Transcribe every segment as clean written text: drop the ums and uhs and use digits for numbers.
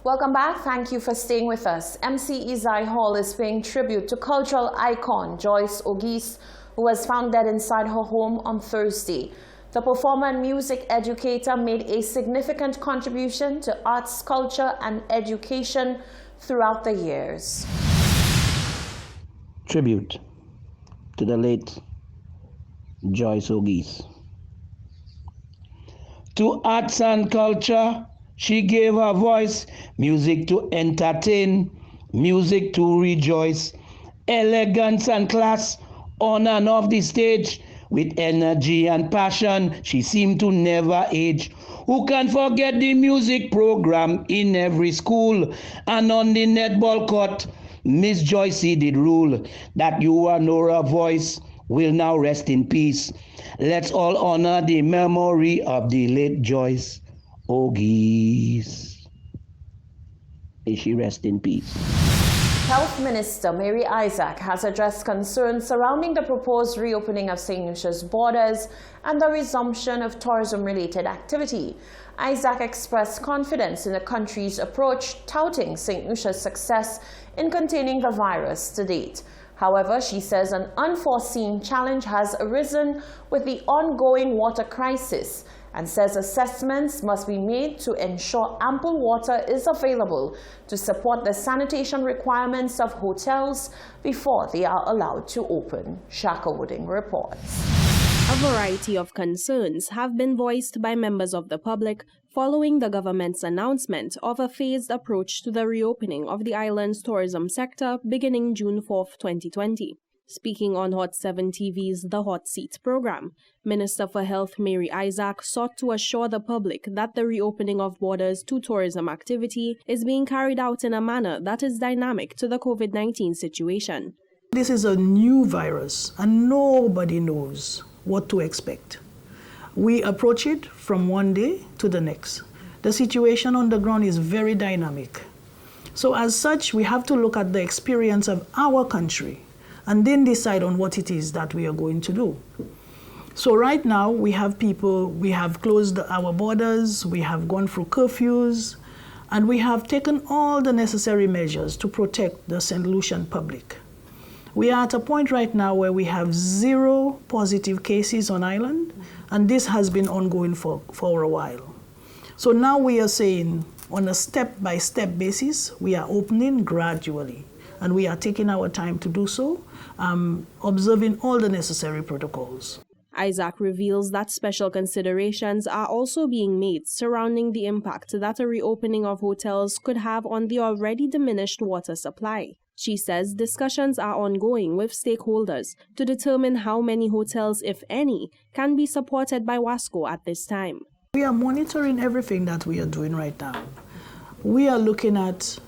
Welcome back. Thank you for staying with us. MC Izai Hall is paying tribute to cultural icon Joyce Ogies, who was found dead inside her home on Thursday. The performer and music educator made a significant contribution to arts, culture, and education throughout the years. Tribute to the late Joyce Ogies. To arts and culture, she gave her voice, music to entertain, music to rejoice, elegance and class on and off the stage. With energy and passion, she seemed to never age. Who can forget the music program in every school? And on the netball court, Miss Joycey did rule. That you are Nora voice will now rest in peace. Let's all honor the memory of the late Joyce Ogies. May she rest in peace. Health Minister Mary Isaac has addressed concerns surrounding the proposed reopening of St. Lucia's borders and the resumption of tourism-related activity. Isaac expressed confidence in the country's approach, touting St. Lucia's success in containing the virus to date. However, she says an unforeseen challenge has arisen with the ongoing water crisis, and says assessments must be made to ensure ample water is available to support the sanitation requirements of hotels before they are allowed to open. Shaka Wooding reports. A variety of concerns have been voiced by members of the public following the government's announcement of a phased approach to the reopening of the island's tourism sector beginning June 4, 2020. Speaking on Hot 7 TV's The Hot Seat program, Minister for Health Mary Isaac sought to assure the public that the reopening of borders to tourism activity is being carried out in a manner that is dynamic to the COVID-19 situation. This is a new virus and nobody knows what to expect. We approach it from one day to the next. The situation on the ground is very dynamic. So as such, we have to look at the experience of our country and then decide on what it is that we are going to do. So right now, we have closed our borders, we have gone through curfews, and we have taken all the necessary measures to protect the St. Lucian public. We are at a point right now where we have 0 positive cases on island, and this has been ongoing for a while. So now we are saying, on a step-by-step basis, we are opening gradually, and we are taking our time to do so, observing all the necessary protocols. Isaac reveals that special considerations are also being made surrounding the impact that a reopening of hotels could have on the already diminished water supply. She says discussions are ongoing with stakeholders to determine how many hotels, if any, can be supported by WASCO at this time. We are monitoring everything that we are doing right now. We are looking at,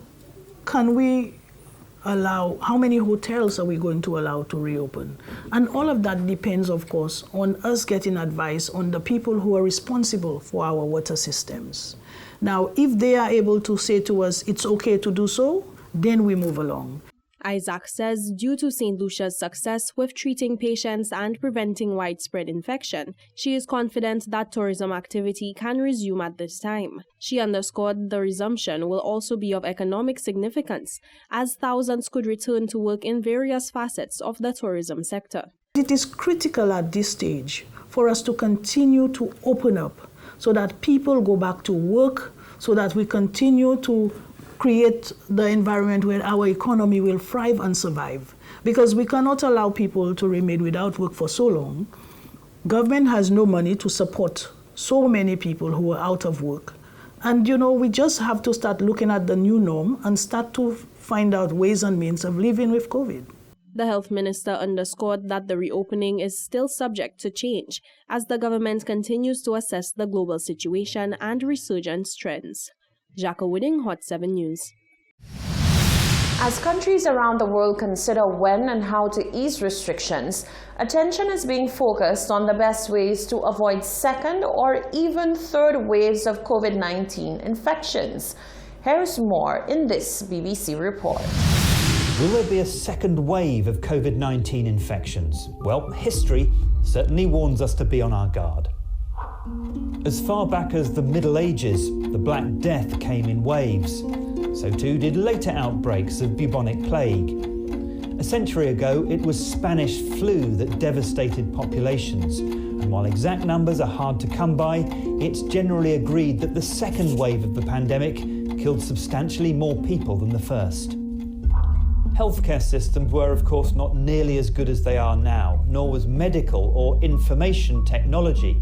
how many hotels are we going to allow to reopen? And all of that depends, of course, on us getting advice on the people who are responsible for our water systems. Now, if they are able to say to us, it's okay to do so, then we move along. Isaac says due to St. Lucia's success with treating patients and preventing widespread infection, she is confident that tourism activity can resume at this time. She underscored the resumption will also be of economic significance, as thousands could return to work in various facets of the tourism sector. It is critical at this stage for us to continue to open up so that people go back to work, so that we continue to create the environment where our economy will thrive and survive. Because we cannot allow people to remain without work for so long. Government has no money to support so many people who are out of work. And we just have to start looking at the new norm and start to find out ways and means of living with COVID. The health minister underscored that the reopening is still subject to change as the government continues to assess the global situation and resurgence trends. Jacka Wooding, Hot 7 News. As countries around the world consider when and how to ease restrictions, attention is being focused on the best ways to avoid second or even third waves of COVID-19 infections. Here's more in this BBC report. Will there be a second wave of COVID-19 infections? Well, history certainly warns us to be on our guard. As far back as the Middle Ages, the Black Death came in waves. So too did later outbreaks of bubonic plague. A century ago, it was Spanish flu that devastated populations. And while exact numbers are hard to come by, it's generally agreed that the second wave of the pandemic killed substantially more people than the first. Healthcare systems were, of course, not nearly as good as they are now, nor was medical or information technology.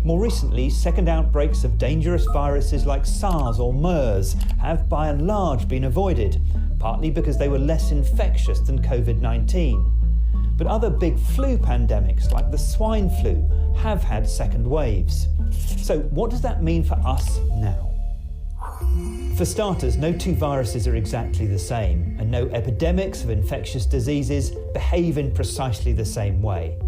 More recently, second outbreaks of dangerous viruses like SARS or MERS have by and large been avoided, partly because they were less infectious than COVID-19. But other big flu pandemics like the swine flu have had second waves. So what does that mean for us now? For starters, no two viruses are exactly the same, and no epidemics of infectious diseases behave in precisely the same way.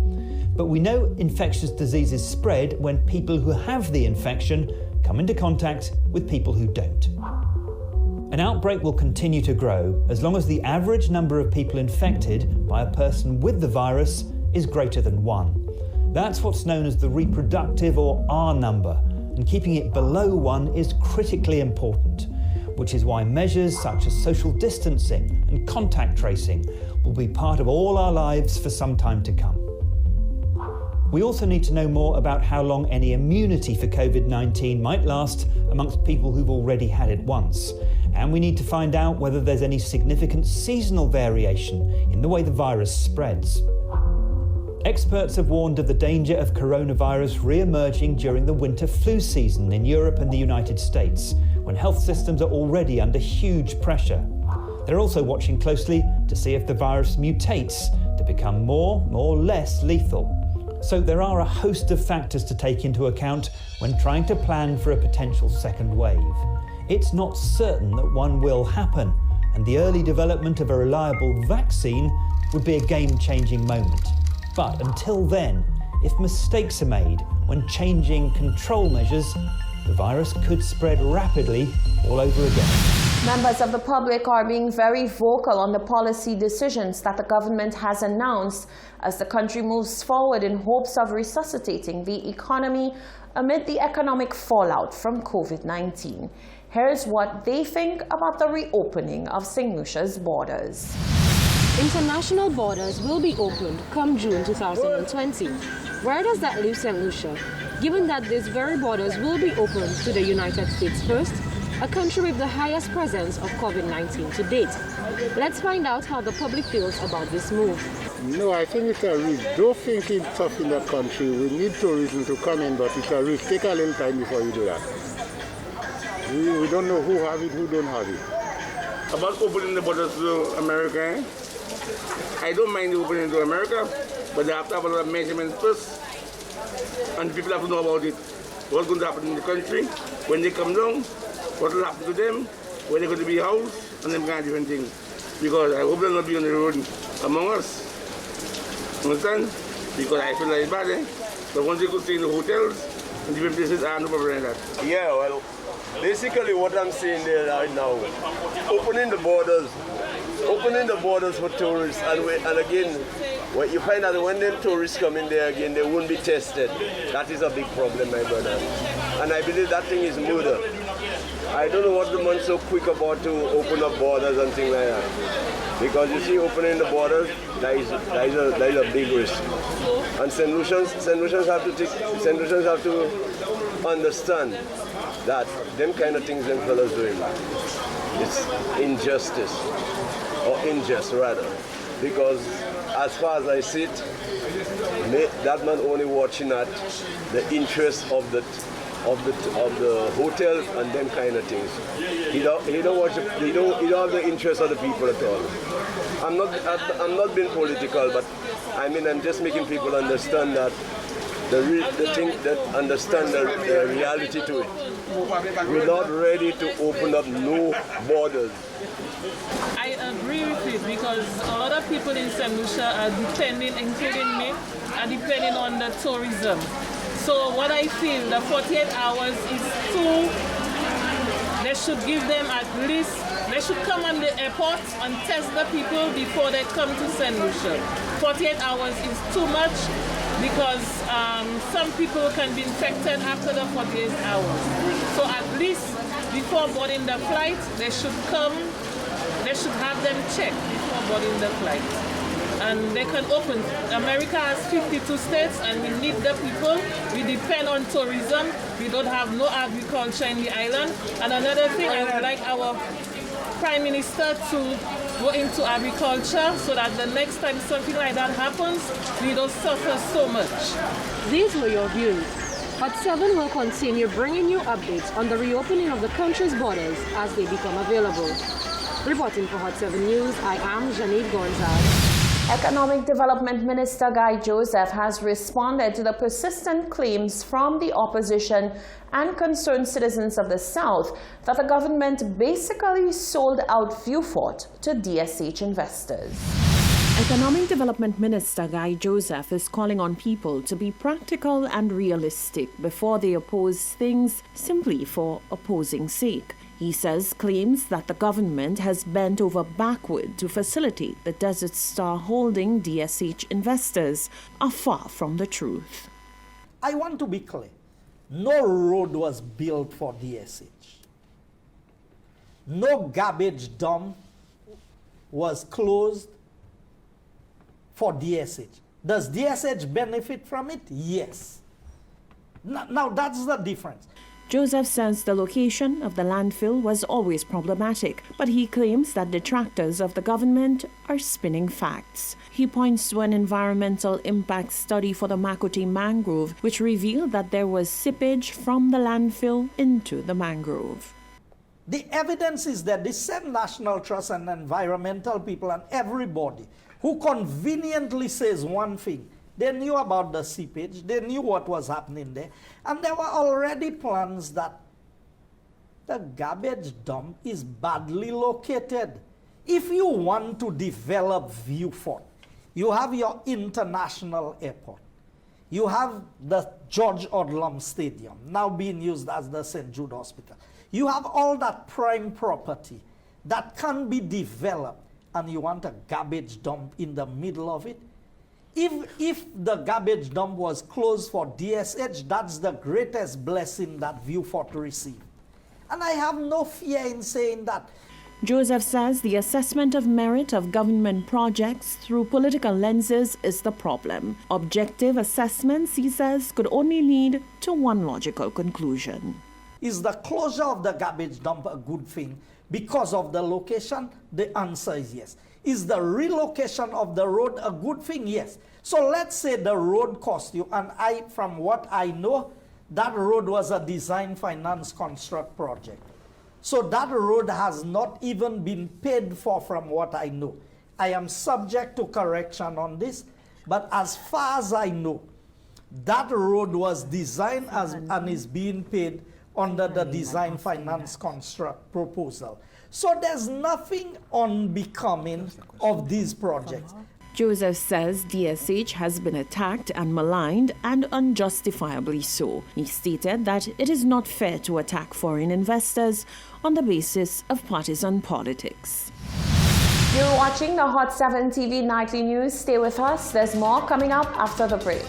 But we know infectious diseases spread when people who have the infection come into contact with people who don't. An outbreak will continue to grow as long as the average number of people infected by a person with the virus is greater than 1. That's what's known as the reproductive or R number, and keeping it below 1 is critically important, which is why measures such as social distancing and contact tracing will be part of all our lives for some time to come. We also need to know more about how long any immunity for COVID-19 might last amongst people who've already had it once. And we need to find out whether there's any significant seasonal variation in the way the virus spreads. Experts have warned of the danger of coronavirus re-emerging during the winter flu season in Europe and the United States, when health systems are already under huge pressure. They're also watching closely to see if the virus mutates to become more or less lethal. So there are a host of factors to take into account when trying to plan for a potential second wave. It's not certain that one will happen, and the early development of a reliable vaccine would be a game-changing moment. But until then, if mistakes are made when changing control measures, the virus could spread rapidly all over again. Members of the public are being very vocal on the policy decisions that the government has announced as the country moves forward in hopes of resuscitating the economy amid the economic fallout from COVID-19. Here's what they think about the reopening of St. Lucia's borders. International borders will be opened come June 2020. Where does that leave St. Lucia, given that these very borders will be opened to the United States first, a country with the highest presence of COVID-19 to date? Let's find out how the public feels about this move. No, I think it's a risk. Don't think it's tough in that country. We need tourism to come in, but it's a risk. Take a little time before you do that. We don't know who have it, who don't have it. About opening the borders to America, I don't mind opening to America, but they have to have a lot of measurements first, and people have to know about it. What's going to happen in the country when they come down, what will happen to them, where they're going to be housed, and them kind of different things. Because I hope they'll not be on the road among us. Understand? Because I feel like it's bad, eh? But once they could stay in the hotels and different places, I have no problem with that. Yeah, well, basically what I'm saying there right now, opening the borders for tourists, and again, you find that when them tourists come in there again, they won't be tested. That is a big problem, my brother. And I believe that thing is murder. I don't know what the man's so quick about to open up borders and things like that. Because you see, opening the borders, there is a big risk. And St. Lucians have to understand that them kind of things them fellas doing, it's injustice, or unjust rather. Because as far as I see it, that man only watching at the interest of the hotels and them kind of things. He don't have the interest of the people at all. I'm not being political, but I mean I'm just making people understand that understand the reality to it. We're not ready to open up no borders. I agree with it because a lot of people in St. Lucia are depending, including me, are depending on the tourism. So what I feel, the 48 hours is too, they should give them at least, they should come on the airport and test the people before they come to St. Lucia. 48 hours is too much because some people can be infected after the 48 hours. So at least before boarding the flight, they should have them checked before boarding the flight. And they can open. America has 52 states and we need the people. We depend on tourism. We don't have no agriculture in the island. And another thing, I would like our Prime Minister to go into agriculture so that the next time something like that happens, we don't suffer so much. These were your views. Hot 7 will continue bringing you updates on the reopening of the country's borders as they become available. Reporting for Hot 7 News, I am Janet Gonzalez. Economic Development Minister Guy Joseph has responded to the persistent claims from the opposition and concerned citizens of the South that the government basically sold out Viewfort to DSH investors. Economic Development Minister Guy Joseph is calling on people to be practical and realistic before they oppose things simply for opposing's sake. He says claims that the government has bent over backward to facilitate the Desert Star Holding DSH investors are far from the truth. I want to be clear. No road was built for DSH. No garbage dump was closed for DSH. Does DSH benefit from it? Yes. Now that's the difference. Joseph says the location of the landfill was always problematic, but he claims that detractors of the government are spinning facts. He points to an environmental impact study for the Makote mangrove, which revealed that there was seepage from the landfill into the mangrove. The evidence is that the same National Trust and environmental people and everybody who conveniently says one thing, they knew about the seepage, they knew what was happening there, and there were already plans that the garbage dump is badly located. If you want to develop Viewfort, you have your international airport, you have the George Odlum Stadium, now being used as the St. Jude Hospital. You have all that prime property that can be developed, and you want a garbage dump in the middle of it. If the garbage dump was closed for DSH, that's the greatest blessing that Viewfort received. And I have no fear in saying that. Joseph says the assessment of merit of government projects through political lenses is the problem. Objective assessments, he says, could only lead to one logical conclusion. Is the closure of the garbage dump a good thing because of the location? The answer is yes. Is the relocation of the road a good thing? Yes. So let's say the road cost you, and from what I know, that road was a design, finance, construct project. So that road has not even been paid for from what I know. I am subject to correction on this, but as far as I know, that road was designed and is being paid under the design, finance, construct proposal. So there's nothing unbecoming of these projects. Joseph says DSH has been attacked and maligned, and unjustifiably so. He stated that it is not fair to attack foreign investors on the basis of partisan politics. You're watching the Hot 7 TV Nightly News. Stay with us. There's more coming up after the break.